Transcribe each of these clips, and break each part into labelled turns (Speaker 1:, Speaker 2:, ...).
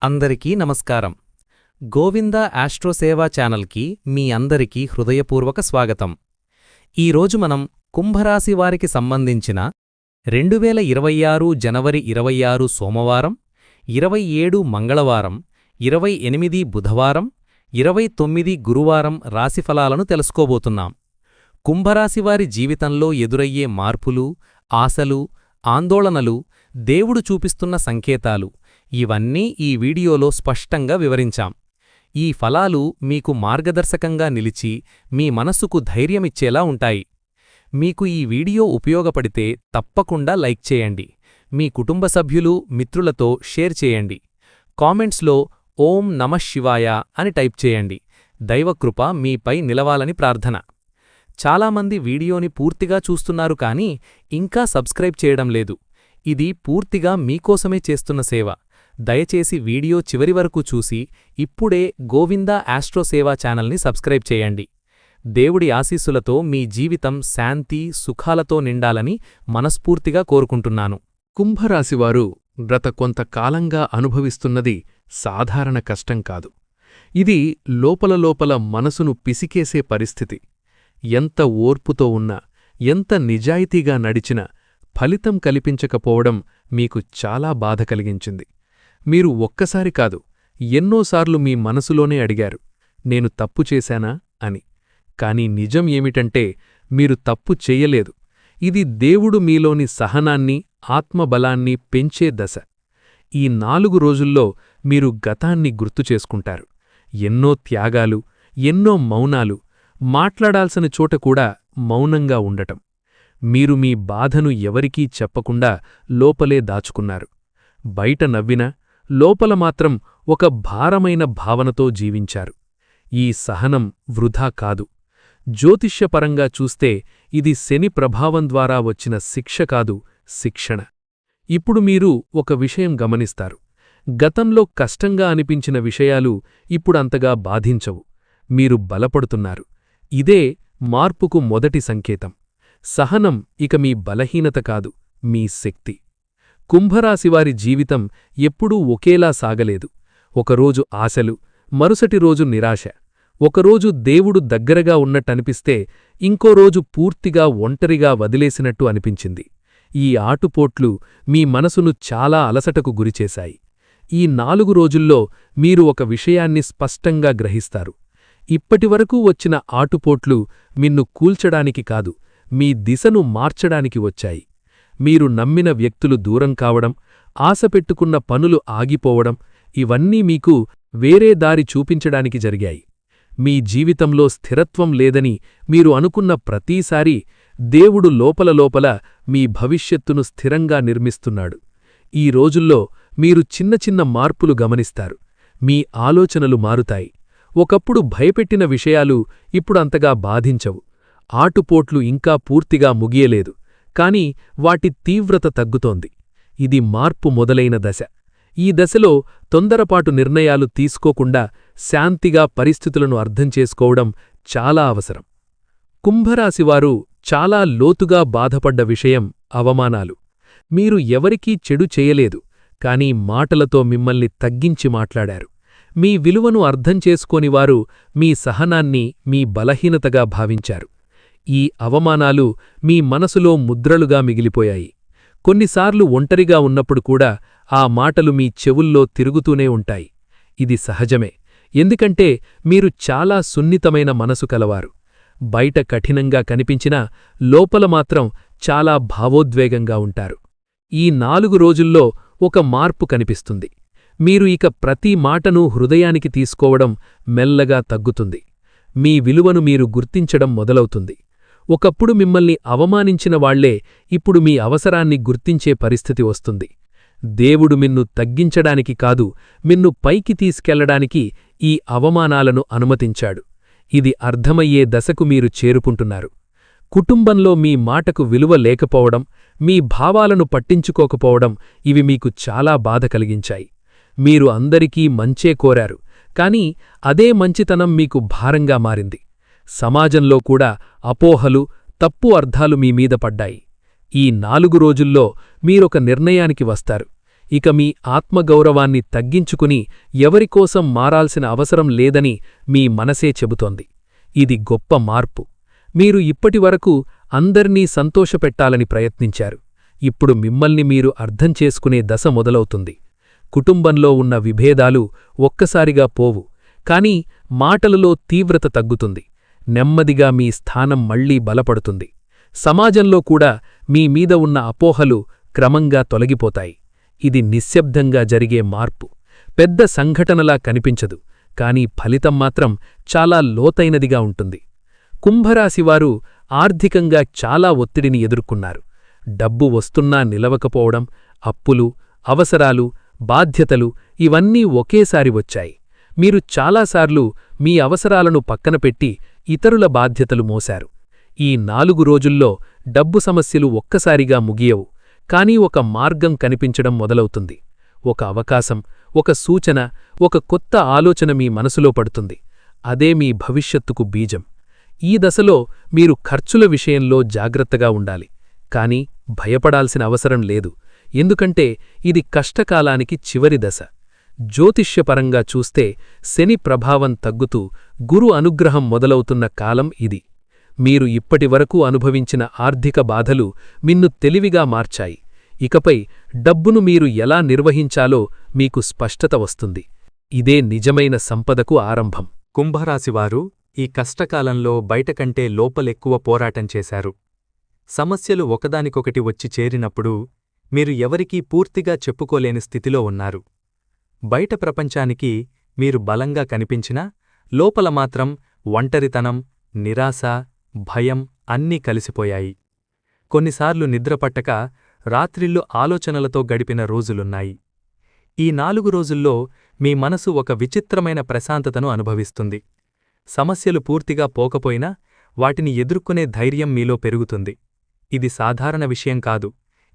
Speaker 1: అందరికీ నమస్కారం. గోవింద ఆస్ట్రోసేవా ఛానల్కి మీ అందరికీ హృదయపూర్వక స్వాగతం. ఈరోజు మనం కుంభరాశి వారికి సంబంధించిన 2026 జనవరి 26 సోమవారం, 27 మంగళవారం, 28 బుధవారం, 29 గురువారం రాశిఫలాలను తెలుసుకోబోతున్నాం. కుంభరాశివారి జీవితంలో ఎదురయ్యే మార్పులు, ఆశలు, ఆందోళనలు, దేవుడు చూపిస్తున్న సంకేతాలు ఇవన్నీ ఈ వీడియోలో స్పష్టంగా వివరించాం. ఈ ఫలాలు మీకు మార్గదర్శకంగా నిలిచి మీ మనస్సుకు ధైర్యమిచ్చేలా ఉంటాయి. మీకు ఈ వీడియో ఉపయోగపడితే తప్పకుండా లైక్ చేయండి. మీ కుటుంబ సభ్యులు, మిత్రులతో షేర్ చేయండి. కామెంట్స్లో ఓం నమః శివాయ అని టైప్ చేయండి. దైవకృప మీపై నిలవాలని ప్రార్థన. చాలామంది వీడియోని పూర్తిగా చూస్తున్నారు కానీ ఇంకా సబ్స్క్రైబ్ చేయడం లేదు. ఇది పూర్తిగా మీకోసమే చేస్తున్న సేవ. దయచేసి వీడియో చివరి వరకు చూసి ఇప్పుడే గోవింద ఆస్ట్రోసేవా ఛానల్ని సబ్స్క్రైబ్ చేయండి. దేవుడి ఆశీస్సులతో మీ జీవితం శాంతి, సుఖాలతో నిండాలని మనస్ఫూర్తిగా కోరుకుంటున్నాను.
Speaker 2: కుంభరాశివారు గత కొంతకాలంగా అనుభవిస్తున్నది సాధారణ కష్టం కాదు. ఇది లోపల మనసును పిసికేసే పరిస్థితి. ఎంత ఓర్పుతో ఉన్నా, ఎంత నిజాయితీగా నడిచినా ఫలితం కల్పించకపోవడం మీకు చాలా బాధ కలిగించింది. మీరు ఒక్కసారి కాదు, ఎన్నోసార్లు మీ మనసులోనే అడిగారు, నేను తప్పు చేశానా అని. కాని నిజం ఏమిటంటే మీరు తప్పు చెయ్యలేదు. ఇది దేవుడు మీలోని సహనాన్ని, ఆత్మబలాన్ని పెంచే దశ. ఈ 4 రోజుల్లో మీరు గతాన్ని గుర్తుచేసుకుంటారు. ఎన్నో త్యాగాలు, ఎన్నో మౌనాలు, మాట్లాడాల్సిన చోట కూడా మౌనంగా ఉండటం. మీరు మీ బాధను ఎవరికీ చెప్పకుండా లోపలే దాచుకున్నారు. బయట నవ్వినా లోపల మాత్రం ఒక భారమైన భావనతో జీవించారు. ఈ సహనం వృధా కాదు. జ్యోతిష్యపరంగా చూస్తే ఇది శని ప్రభావం ద్వారా వచ్చిన శిక్ష కాదు, శిక్షణ. ఇప్పుడు మీరు ఒక విషయం గమనిస్తారు. గతంలో కష్టంగా అనిపించిన విషయాలు ఇప్పుడంతగా బాధించవు. మీరు బలపడుతున్నారు. ఇదే మార్పుకు మొదటి సంకేతం. సహనం ఇక మీ బలహీనత కాదు, మీ శక్తి. కుంభరాశివారి జీవితం ఎప్పుడూ ఒకేలా సాగలేదు. ఒకరోజు ఆశలు, మరుసటి రోజు నిరాశ. ఒకరోజు దేవుడు దగ్గరగా ఉన్నట్టనిపిస్తే ఇంకో రోజు పూర్తిగా ఒంటరిగా వదిలేసినట్టు అనిపించింది. ఈ ఆటుపోట్లు మీ మనసును చాలా అలసటకు గురిచేశాయి. ఈ 4 రోజుల్లో మీరు ఒక విషయాన్ని స్పష్టంగా గ్రహిస్తారు. ఇప్పటివరకు వచ్చిన ఆటుపోట్లు మిన్ను కూల్చడానికి కాదు, మీ దిశను మార్చడానికి వచ్చాయి. మీరు నమ్మిన వ్యక్తులు దూరం కావడం, ఆశపెట్టుకున్న పనులు ఆగిపోవడం, ఇవన్నీ మీకు వేరే దారి చూపించడానికి జరిగాయి. మీ జీవితంలో స్థిరత్వం లేదని మీరు అనుకున్న ప్రతీసారీ దేవుడు లోపల మీ భవిష్యత్తును స్థిరంగా నిర్మిస్తున్నాడు. ఈ రోజుల్లో మీరు చిన్న మార్పులు గమనిస్తారు. మీ ఆలోచనలు మారుతాయి. ఒకప్పుడు భయపెట్టిన విషయాలు ఇప్పుడంతగా బాధించవు. ఆటుపోట్లు ఇంకా పూర్తిగా ముగియలేదు, కాని వాటి తీవ్రత తగ్గుతోంది. ఇది మార్పు మొదలైన దశ. ఈ దశలో తొందరపాటు నిర్ణయాలు తీసుకోకుండా శాంతిగా పరిస్థితులను అర్థం చేసుకోవడం చాలా అవసరం. కుంభరాశివారు చాలా లోతుగా బాధపడ్డ విషయం అవమానాలు. మీరు ఎవరికీ చెడు చేయలేదు, కాని మాటలతో మిమ్మల్ని తగ్గించి మాట్లాడారు. మీ విలువను అర్థం చేసుకోనివారు మీ సహనాన్ని మీ బలహీనతగా భావించారు. ఈ అవమానాలు మీ మనసులో ముద్రలుగా మిగిలిపోయాయి. కొన్నిసార్లు ఒంటరిగా ఉన్నప్పుడు కూడా ఆ మాటలు మీ చెవుల్లో తిరుగుతూనే ఉంటాయి. ఇది సహజమే, ఎందుకంటే మీరు చాలా సున్నితమైన మనసు కలవారు. బయట కఠినంగా కనిపించినా లోపల మాత్రం చాలా భావోద్వేగంగా ఉంటారు. ఈ 4 రోజుల్లో ఒక మార్పు కనిపిస్తుంది. మీరు ఇక ప్రతి మాటను హృదయానికి తీసుకోవడం మెల్లగా తగ్గుతుంది. మీ విలువను మీరు గుర్తించడం మొదలవుతుంది. ఒకప్పుడు మిమ్మల్ని అవమానించిన వాళ్లే ఇప్పుడు మీ అవసరాన్ని గుర్తించే పరిస్థితి వస్తుంది. దేవుడు మిన్ను తగ్గించడానికి కాదు, మిన్ను పైకి తీసుకెళ్లడానికి ఈ అవమానాలను అనుమతించాడు. ఇది అర్థమయ్యే దశకు మీరు చేరుకుంటున్నారు. కుటుంబంలో మీ మాటకు విలువ లేకపోవడం, మీ భావాలను పట్టించుకోకపోవడం ఇవి మీకు చాలా బాధ కలిగించాయి. మీరు అందరికీ మంచే కోరారు, కాని అదే మంచితనం మీకు భారంగా మారింది. సమాజంలో కూడా అపోహలు, తప్పు అర్థాలు మీమీద పడ్డాయి. ఈ 4 రోజుల్లో మీరొక నిర్ణయానికి వస్తారు. ఇక మీ ఆత్మగౌరవాన్ని తగ్గించుకుని ఎవరికోసం మారాల్సిన అవసరం లేదని మీ మనసే చెబుతోంది. ఇది గొప్ప మార్పు. మీరు ఇప్పటివరకు అందర్నీ సంతోషపెట్టాలని ప్రయత్నించారు. ఇప్పుడు మిమ్మల్ని మీరు అర్థం చేసుకునే దశ మొదలవుతుంది. కుటుంబంలో ఉన్న విభేదాలు ఒక్కసారిగా పోవు, కాని మాటలలో తీవ్రత తగ్గుతుంది. నెమ్మదిగా మీ స్థానం మళ్లీ బలపడుతుంది. సమాజంలో కూడా మీ మీద ఉన్న అపోహలు క్రమంగా తొలగిపోతాయి. ఇది నిశ్శబ్దంగా జరిగే మార్పు. పెద్ద సంఘటనలా కనిపించదు, కాని ఫలితం మాత్రం చాలా లోతైనదిగా ఉంటుంది. కుంభరాశివారు ఆర్థికంగా చాలా ఒత్తిడిని ఎదుర్కొన్నారు. డబ్బు వస్తున్నా నిలవకపోవడం, అప్పులు, అవసరాలు, బాధ్యతలు ఇవన్నీ ఒకేసారి వచ్చాయి. మీరు చాలాసార్లు మీ అవసరాలను పక్కనపెట్టి ఇతరుల బాధ్యతలు మోశారు. ఈ 4 రోజుల్లో డబ్బు సమస్యలు ఒక్కసారిగా ముగియవు, కానీ ఒక మార్గం కనిపించడం మొదలవుతుంది. ఒక అవకాశం, ఒక సూచన, ఒక కొత్త ఆలోచన మీ మనసులో పడుతుంది. అదే మీ భవిష్యత్తుకు బీజం. ఈ దశలో మీరు ఖర్చుల విషయంలో జాగ్రత్తగా ఉండాలి, కానీ భయపడాల్సిన అవసరం లేదు. ఎందుకంటే ఇది కష్టకాలానికి చివరి దశ. జ్యోతిష్యపరంగా చూస్తే శని ప్రభావం తగ్గుతూ గురు అనుగ్రహం మొదలవుతున్న కాలం ఇది. మీరు ఇప్పటివరకు అనుభవించిన ఆర్థిక బాధలు మిన్ను తెలివిగా మార్చాయి. ఇకపై డబ్బును మీరు ఎలా నిర్వహించాలో మీకు స్పష్టత వస్తుంది. ఇదే నిజమైన సంపదకు ఆరంభం.
Speaker 1: కుంభరాశివారు ఈ కష్టకాలంలో బయటకంటే లోపలెక్కువ పోరాటం చేశారు. సమస్యలు ఒకదానికొకటి వచ్చి చేరినప్పుడు మీరు ఎవరికీ పూర్తిగా చెప్పుకోలేని స్థితిలో ఉన్నారు. బయట ప్రపంచానికి మీరు బలంగా కనిపించినా లోపల మాత్రం ఒంటరితనం, నిరాశ, భయం అన్నీ కలిసిపోయాయి. కొన్నిసార్లు నిద్రపట్టక రాత్రిళ్ళు ఆలోచనలతో గడిపిన రోజులున్నాయి. ఈ 4 రోజుల్లో మీ మనసు ఒక విచిత్రమైన ప్రశాంతతను అనుభవిస్తుంది. సమస్యలు పూర్తిగా పోకపోయినా వాటిని ఎదుర్కొనే ధైర్యం మీలో పెరుగుతుంది. ఇది సాధారణ విషయం కాదు,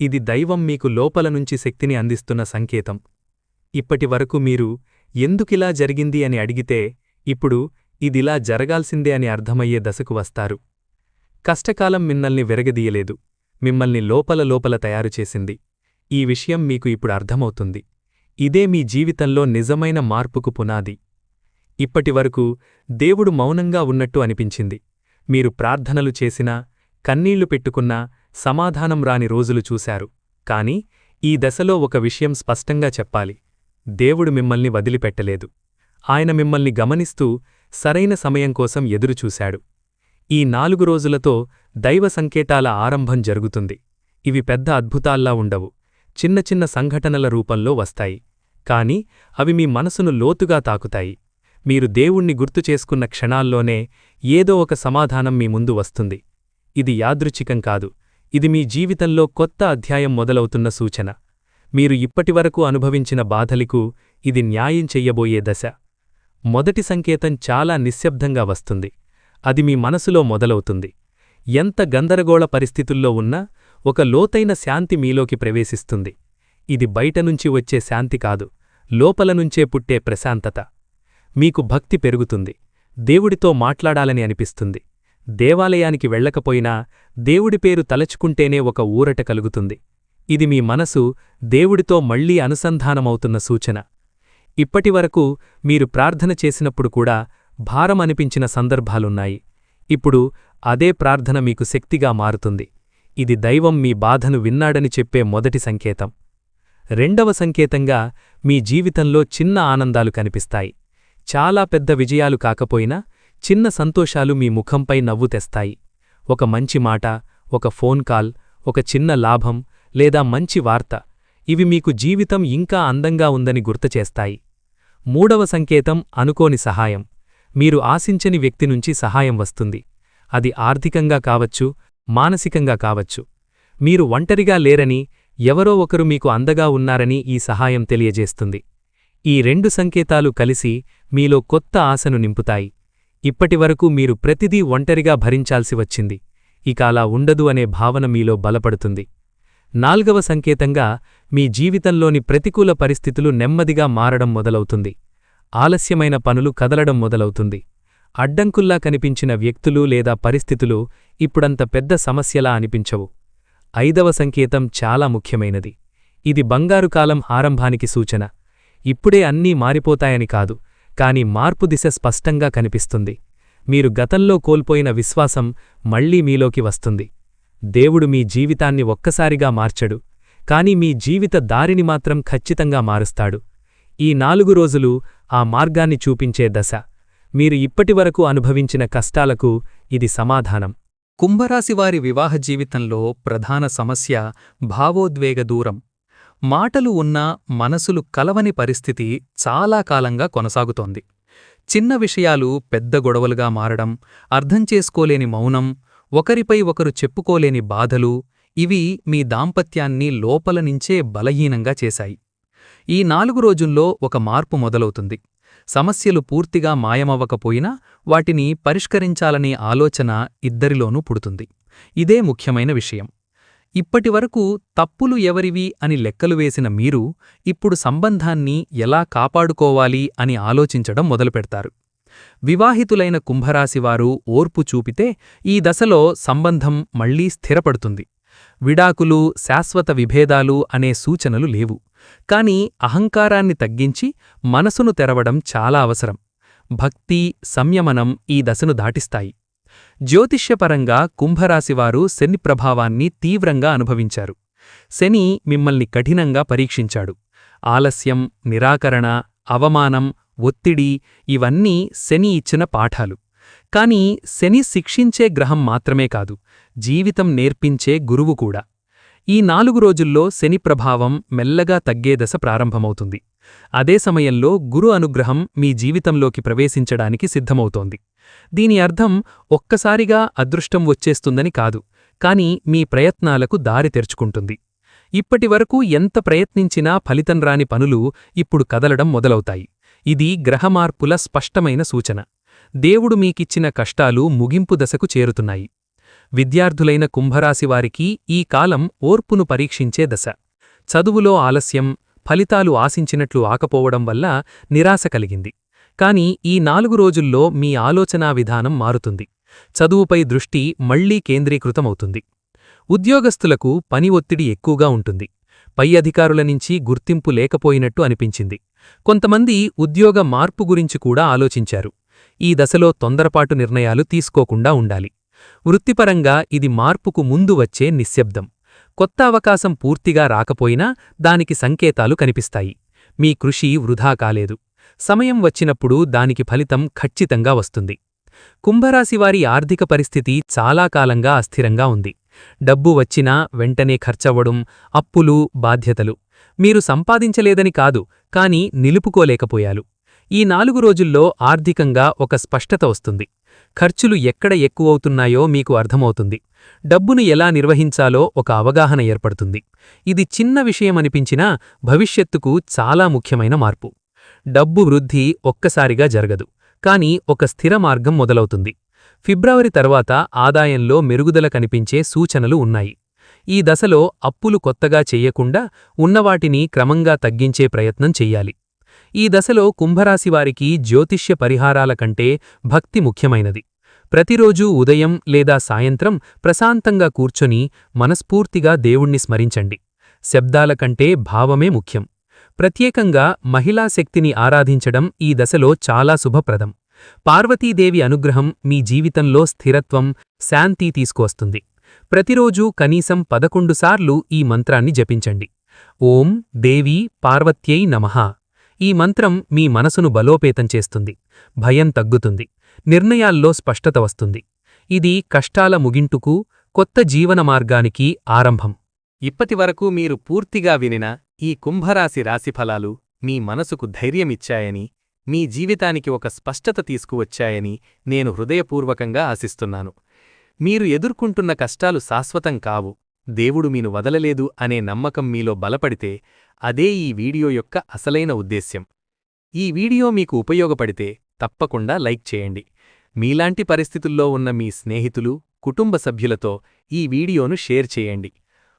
Speaker 1: ఇది దైవం మీకు లోపలనుంచి శక్తిని అందిస్తున్న సంకేతం. ఇప్పటివరకు మీరు ఎందుకిలా జరిగింది అని అడిగితే ఇప్పుడు ఇదిలా జరగాల్సిందే అని అర్థమయ్యే దశకు వస్తారు. కష్టకాలం మిమ్మల్ని విరగదీయలేదు, మిమ్మల్ని లోపల తయారుచేసింది. ఈ విషయం మీకు ఇప్పుడు అర్థమవుతుంది. ఇదే మీ జీవితంలో నిజమైన మార్పుకు పునాది. ఇప్పటివరకు దేవుడు మౌనంగా ఉన్నట్టు అనిపించింది. మీరు ప్రార్థనలు చేసినా, కన్నీళ్లు పెట్టుకున్నా సమాధానం రాని రోజులు చూశారు. కాని ఈ దశలో ఒక విషయం స్పష్టంగా చెప్పాలి. దేవుడు మిమ్మల్ని వదిలిపెట్టలేదు. ఆయన మిమ్మల్ని గమనిస్తూ సరైన సమయం కోసం ఎదురుచూశాడు. ఈ 4 రోజులతో దైవ సంకేతాల ఆరంభం జరుగుతుంది. ఇవి పెద్ద అద్భుతాల్లా ఉండవు, చిన్న చిన్న సంఘటనల రూపంలో వస్తాయి. కాని అవి మీ మనసును లోతుగా తాకుతాయి. మీరు దేవుణ్ణి గుర్తుచేసుకున్న క్షణాల్లోనే ఏదో ఒక సమాధానం మీ ముందు వస్తుంది. ఇది యాదృచ్ఛికం కాదు, ఇది మీ జీవితంలో కొత్త అధ్యాయం మొదలవుతున్న సూచన. మీరు ఇప్పటివరకు అనుభవించిన బాధలకు ఇది న్యాయం చెయ్యబోయే దశ. మొదటి సంకేతం చాలా నిశ్శబ్దంగా వస్తుంది. అది మీ మనసులో మొదలవుతుంది. ఎంత గందరగోళ పరిస్థితుల్లో ఉన్నా ఒక లోతైన శాంతి మీలోకి ప్రవేశిస్తుంది. ఇది బయటనుంచి వచ్చే శాంతి కాదు, లోపలనుంచే పుట్టే ప్రశాంతత. మీకు భక్తి పెరుగుతుంది. దేవుడితో మాట్లాడాలని అనిపిస్తుంది. దేవాలయానికి వెళ్ళకపోయినా దేవుడి పేరు తలచుకుంటేనే ఒక ఊరట కలుగుతుంది. ఇది మీ మనసు దేవుడితో మళ్లీ అనుసంధానమవుతున్న సూచన. ఇప్పటివరకు మీరు ప్రార్థన చేసినప్పుడు కూడా భారం అనిపించిన సందర్భాలున్నాయి. ఇప్పుడు అదే ప్రార్థన మీకు శక్తిగా మారుతుంది. ఇది దైవం మీ బాధను విన్నాడని చెప్పే మొదటి సంకేతం. రెండవ సంకేతంగా మీ జీవితంలో చిన్న ఆనందాలు కనిపిస్తాయి. చాలా పెద్ద విజయాలు కాకపోయినా చిన్న సంతోషాలు మీ ముఖంపై నవ్వు తెస్తాయి. ఒక మంచి మాట, ఒక ఫోన్ కాల్, ఒక చిన్న లాభం లేదా మంచి వార్త, ఇవి మీకు జీవితం ఇంకా అందంగా ఉందని గుర్తుచేస్తాయి. మూడవ సంకేతం అనుకోని సహాయం. మీరు ఆశించని వ్యక్తి నుంచి సహాయం వస్తుంది. అది ఆర్థికంగా కావచ్చు, మానసికంగా కావచ్చు. మీరు ఒంటరిగా లేరని, ఎవరో ఒకరు మీకు అండగా ఉన్నారని ఈ సహాయం తెలియజేస్తుంది. ఈ 2 సంకేతాలు కలిసి మీలో కొత్త ఆశను నింపుతాయి. ఇప్పటివరకు మీరు ప్రతిదీ ఒంటరిగా భరించాల్సి వచ్చింది, ఇక అలా ఉండదు అనే భావన మీలో బలపడుతుంది. 4వ సంకేతంగా మీ జీవితంలోని ప్రతికూల పరిస్థితులు నెమ్మదిగా మారడం మొదలవుతుంది. ఆలస్యమైన పనులు కదలడం మొదలవుతుంది. అడ్డంకుల్లా కనిపించిన వ్యక్తులు లేదా పరిస్థితులు ఇప్పుడంత పెద్ద సమస్యలా అనిపించవు. 5వ సంకేతం చాలా ముఖ్యమైనది. ఇది బంగారు కాలం ఆరంభానికి సూచన. ఇప్పుడే అన్నీ మారిపోతాయని కాదు, కాని మార్పు దిశ స్పష్టంగా కనిపిస్తుంది. మీరు గతంలో కోల్పోయిన విశ్వాసం మళ్లీ మీలోకి వస్తుంది. దేవుడు మీ జీవితాన్ని ఒక్కసారిగా మార్చడు, కాని మీ జీవిత దారిని మాత్రం ఖచ్చితంగా మారుస్తాడు. ఈ 4 రోజులు ఆ మార్గాన్ని చూపించే దశ. మీరు ఇప్పటివరకు అనుభవించిన కష్టాలకు ఇది సమాధానం.
Speaker 3: కుంభరాశివారి వివాహ జీవితంలో ప్రధాన సమస్య భావోద్వేగ దూరం. మాటలు ఉన్నా మనసులు కలవని పరిస్థితి చాలా కాలంగా కొనసాగుతోంది. చిన్న విషయాలు పెద్ద గొడవలుగా మారడం, అర్థం చేసుకోలేని మౌనం, ఒకరిపై ఒకరు చెప్పుకోలేని బాధలు ఇవి మీ దాంపత్యాన్ని లోపలనించే బలహీనంగా చేశాయి. ఈ 4 రోజుల్లో ఒక మార్పు మొదలవుతుంది. సమస్యలు పూర్తిగా మాయమవ్వకపోయినా వాటిని పరిష్కరించాలనే ఆలోచన ఇద్దరిలోనూ పుడుతుంది. ఇదే ముఖ్యమైన విషయం. ఇప్పటివరకు తప్పులు ఎవరివి అని లెక్కలు వేసిన మీరు ఇప్పుడు సంబంధాన్ని ఎలా కాపాడుకోవాలి అని ఆలోచించడం మొదలుపెడతారు. వివాహితులైన కుంభరాశివారు ఓర్పు చూపితే ఈ దశలో సంబంధం మళ్లీ స్థిరపడుతుంది. విడాకులు, శాశ్వత విభేదాలు అనే సూచనలు లేవు. కాని అహంకారాన్ని తగ్గించి మనసును తెరవడం చాలా అవసరం. భక్తి, సంయమనం ఈ దశను దాటిస్తాయి. జ్యోతిష్యపరంగా కుంభరాశివారు శని ప్రభావాన్ని తీవ్రంగా అనుభవించారు. శని మిమ్మల్ని కఠినంగా పరీక్షించాడు. ఆలస్యం, నిరాకరణ, అవమానం, ఒత్తిడి ఇవన్నీ శని ఇచ్చిన పాఠాలు. కాని శని శిక్షించే గ్రహం మాత్రమే కాదు, జీవితం నేర్పించే గురువు కూడా. ఈ 4 రోజుల్లో శని ప్రభావం మెల్లగా తగ్గే దశ ప్రారంభమవుతుంది. అదే సమయంలో గురు అనుగ్రహం మీ జీవితంలోకి ప్రవేశించడానికి సిద్ధమవుతోంది. దీని అర్థం ఒక్కసారిగా అదృష్టం వచ్చేస్తుందని కాదు, కాని మీ ప్రయత్నాలకు దారి తెరుచుకుంటుంది. ఇప్పటివరకు ఎంత ప్రయత్నించినా ఫలితం రాని పనులు ఇప్పుడు కదలడం మొదలవుతాయి. ఇది గ్రహమార్పుల స్పష్టమైన సూచన. దేవుడు మీకిచ్చిన కష్టాలు ముగింపు దశకు చేరుతున్నాయి. విద్యార్థులైన కుంభరాశివారికి ఈ కాలం ఓర్పును పరీక్షించే దశ. చదువులో ఆలస్యం, ఫలితాలు ఆశించినట్లు ఆకపోవడం వల్ల నిరాశ కలిగింది. కాని ఈ 4 రోజుల్లో మీ ఆలోచనా విధానం మారుతుంది. చదువుపై దృష్టి మళ్లీ కేంద్రీకృతమవుతుంది. ఉద్యోగస్తులకు పని ఒత్తిడి ఎక్కువగా ఉంటుంది. పై అధికారుల నుంచి గుర్తింపు లేకపోయినట్టు అనిపించింది. కొంతమంది ఉద్యోగ మార్పు గురించి కూడా ఆలోచించారు. ఈ దశలో తొందరపాటు నిర్ణయాలు తీసుకోకుండా ఉండాలి. వృత్తిపరంగా ఇది మార్పుకు ముందు వచ్చే నిశ్శబ్దం. కొత్త అవకాశం పూర్తిగా రాకపోయినా దానికి సంకేతాలు కనిపిస్తాయి. మీ కృషి వృధా కాలేదు. సమయం వచ్చినప్పుడు దానికి ఫలితం ఖచ్చితంగా వస్తుంది. కుంభరాశివారి ఆర్థిక పరిస్థితి చాలా కాలంగా అస్థిరంగా ఉంది. డబ్బు వచ్చినా వెంటనే ఖర్చవ్వడం, అప్పులు, బాధ్యతలు. మీరు సంపాదించలేదని కాదు, కాని నిలుపుకోలేకపోయారు. ఈ 4 రోజుల్లో ఆర్థికంగా ఒక స్పష్టత వస్తుంది. ఖర్చులు ఎక్కడ ఎక్కువవుతున్నాయో మీకు అర్థమవుతుంది. డబ్బును ఎలా నిర్వహించాలో ఒక అవగాహన ఏర్పడుతుంది. ఇది చిన్న విషయమనిపించినా భవిష్యత్తుకు చాలా ముఖ్యమైన మార్పు. డబ్బు వృద్ధి ఒక్కసారిగా జరగదు, కాని ఒక స్థిర మార్గం మొదలవుతుంది. ఫిబ్రవరి తర్వాత ఆదాయంలో మెరుగుదల కనిపించే సూచనలు ఉన్నాయి. ఈ దశలో అప్పులు కొత్తగా చెయ్యకుండా ఉన్నవాటిని క్రమంగా తగ్గించే ప్రయత్నం చెయ్యాలి. ఈ దశలో కుంభరాశివారికి జ్యోతిష్య పరిహారాల కంటే భక్తి ముఖ్యమైనది. ప్రతిరోజూ ఉదయం లేదా సాయంత్రం ప్రశాంతంగా కూర్చొని మనస్ఫూర్తిగా దేవుణ్ణి స్మరించండి. శబ్దాల కంటే భావమే ముఖ్యం. ప్రత్యేకంగా మహిళా శక్తిని ఆరాధించడం ఈ దశలో చాలా శుభప్రదం. పార్వతీదేవి అనుగ్రహం మీ జీవితంలో స్థిరత్వం, శాంతి తీసుకువస్తుంది. ప్రతిరోజూ కనీసం 11 సార్లు ఈ మంత్రాన్ని జపించండి. ఓం దేవీ పార్వత్యై నమః. ఈ మంత్రం మీ మనసును బలోపేతం చేస్తుంది. భయం తగ్గుతుంది. నిర్ణయాల్లో స్పష్టత వస్తుంది. ఇది కష్టాల ముగింపుకు, కొత్త జీవన మార్గానికి ఆరంభం.
Speaker 1: ఇప్పటివరకు మీరు పూర్తిగా వినిన ఈ కుంభరాశి రాశిఫలాలు మీ మనసుకు ధైర్యమిచ్చాయని, మీ జీవితానికి ఒక స్పష్టత తీసుకువచ్చాయని నేను హృదయపూర్వకంగా ఆశిస్తున్నాను. మీరు ఎదుర్కొంటున్న కష్టాలు శాశ్వతం కావు, దేవుడు మీను వదలలేదు అనే నమ్మకం మీలో బలపడితే అదే ఈ వీడియో యొక్క అసలైన ఉద్దేశ్యం. ఈ వీడియో మీకు ఉపయోగపడితే తప్పకుండా లైక్ చేయండి. మీలాంటి పరిస్థితుల్లో ఉన్న మీ స్నేహితులు, కుటుంబ సభ్యులతో ఈ వీడియోను షేర్ చేయండి.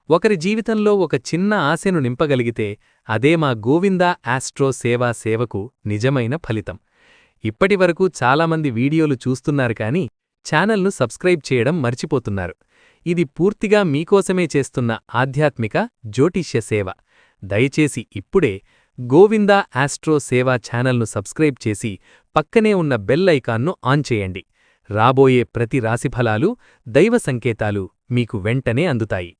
Speaker 1: ఒకరి జీవితంలో ఒక చిన్న ఆశను నింపగలిగితే అదే మా గోవిందా ఆస్ట్రో సేవా సేవకు నిజమైన ఫలితం. ఇప్పటివరకు చాలామంది వీడియోలు చూస్తున్నారు కానీ ఛానల్ను సబ్స్క్రైబ్ చేయడం మర్చిపోతున్నారు. ఇది పూర్తిగా మీకోసమే చేస్తున్న ఆధ్యాత్మిక జ్యోతిష్య సేవ.
Speaker 2: దయచేసి ఇప్పుడే గోవిందా ఆస్ట్రో సేవా ఛానల్ను సబ్స్క్రైబ్ చేసి పక్కనే ఉన్న బెల్ ఐకాన్ను ఆన్ చేయండి. రాబోయే ప్రతి రాశిఫలాలు, దైవ సంకేతాలు మీకు వెంటనే అందుతాయి.